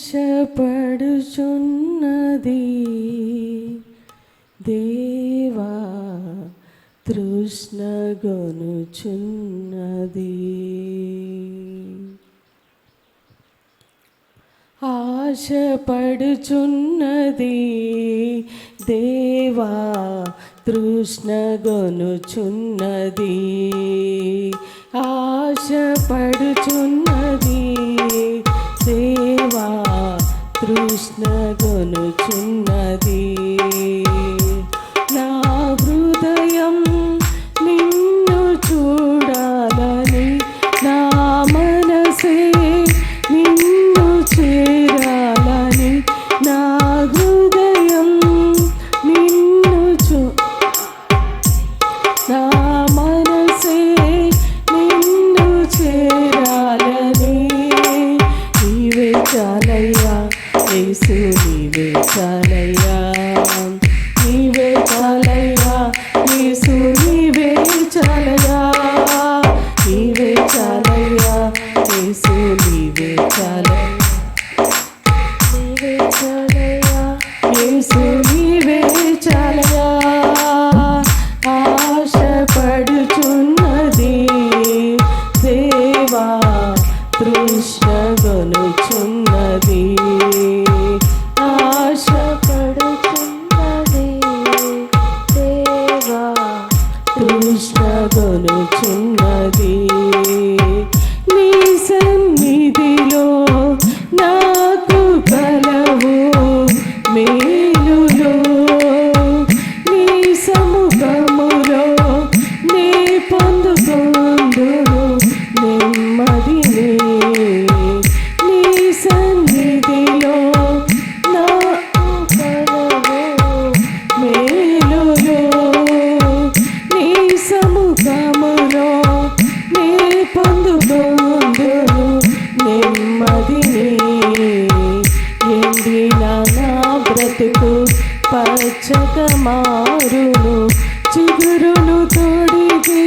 ఆశపడుచున్నది దేవా తృష్ణగొనుచున్నది. ఆశపడుచున్నది దేవా తృష్ణగొనుచున్నది. ఆశపడుచున్నది దేవా తృష్ణగొనుచున్నది. నా హృదయం నిన్ను చూడాలని, నా మనసే నిన్ను చేరాలని, నా హృదయం నిన్ను నా మనసే నిన్ను చేరాలని. నీవే చాలయ్యా యేసు, నీవే చాలయ్యా, నీవే చాలయ్యా యేసు, నీవే చాలయ్యా, నీవే చాలయ్యా యేసు, నీవే చాలయ్యా, నీవే చాలయ్యా యేసు, నీవే చాలయ్యా. ఆశపడుచున్నది దేవా తృష్ణగొనుచున్నది. ఆశపడుచున్నది దేవా తృష్ణగొనుచున్నది. నీ సన్నిధిలో నాకు కలవు మేలులో, నీ సముఖములో నే పొందుకొందును నెమ్మదిని. నీ సన్నిధిలో నాకు కలవు మేలులో, నీ సముఖములో నే పొందుకొందును నెమ్మదిని. ఎండిన నా బ్రతుకు పచ్చగా మారును, చిగురును తోడిగి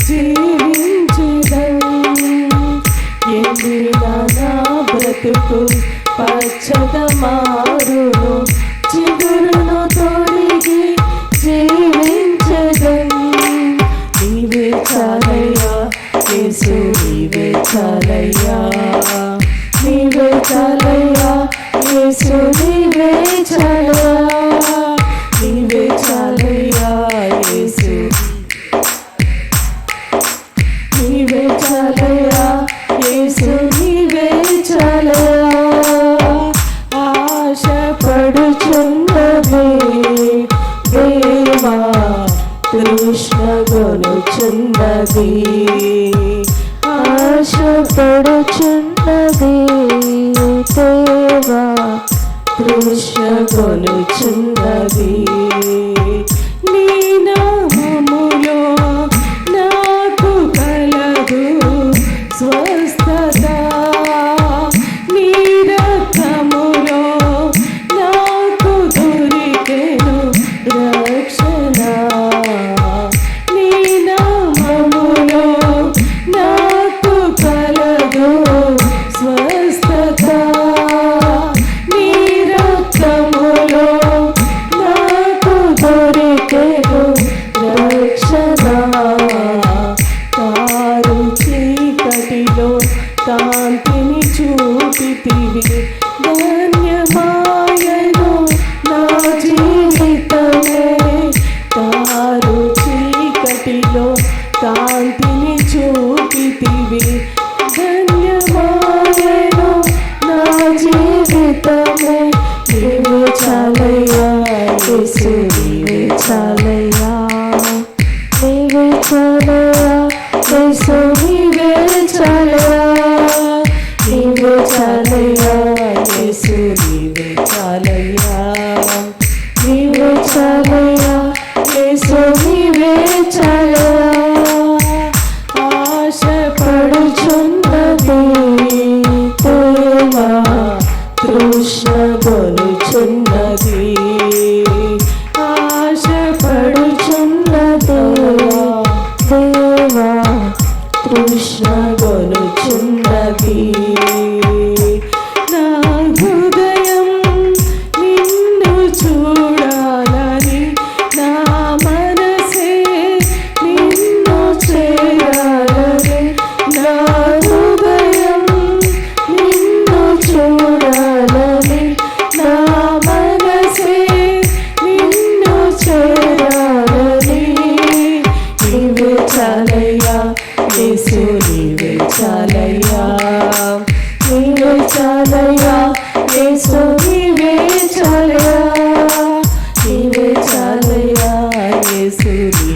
జీవించెదను. ఎండిన నా బ్రతుకు పచ్చగా మారును, చిగురును తోడిగి జీవించెదను. నీవే చాలయ్యా యేసు, నీవే చాలయ్యా, నీవే చాలయ్యా యేసు, నీవే చాలయ్యా, నీవే చాలయ్యా యేసు, నీవే చాలయ్యా యేసు, నీవే చాలయ్యా. ఆశపడుచున్నది దేవా తృష్ణగొనుచున్నది. ఆశపడుచున్నది దేవా తృష్ణగొనుచున్నది. నీ నామములో నాకు కలదు స్వస్థత, నీ రక్తములో నాకు దొరికెను రక్షణ. నీ నామములో నాకు కలదు స్వస్థత, నీ రక్తములో నాకు దొరికెను రక్షణ. తారు చీకటిలో కాంతిని చూపితివి, ధన్యమాయను నా జీవితమే. తారు చీకటిలో కాంతిని చూపితివి, ధన్యమాయను నా జీవితమే. నీవే చాలయ్యా యేసు, నీవే చాలయ్యా, నీవే చాలయ్యా యేసు, నీవే చాలయ్యా, నీవే చాలయ్యా యేసు, నీవే చాలయ్యా, నీవే చాలయ్యా యేసు, నీవే చాలయ్యా. ఆశపడుచున్నది దేవా తృష్ణగొనుచున్నది. ఆశపడు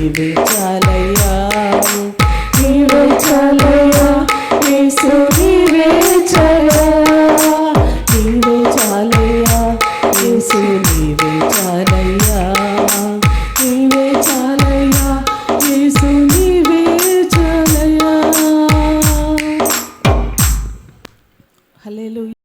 నీవే చాలయ్యా, నీవే చాలయ్యా, యేసు నీవే చాలయ్యా, నీవే చాలయ్యా, యేసు నీవే చాలయ్యా, నీవే చాలయ్యా, యేసు నీవే చాలయ్యా. హల్లెలూయా.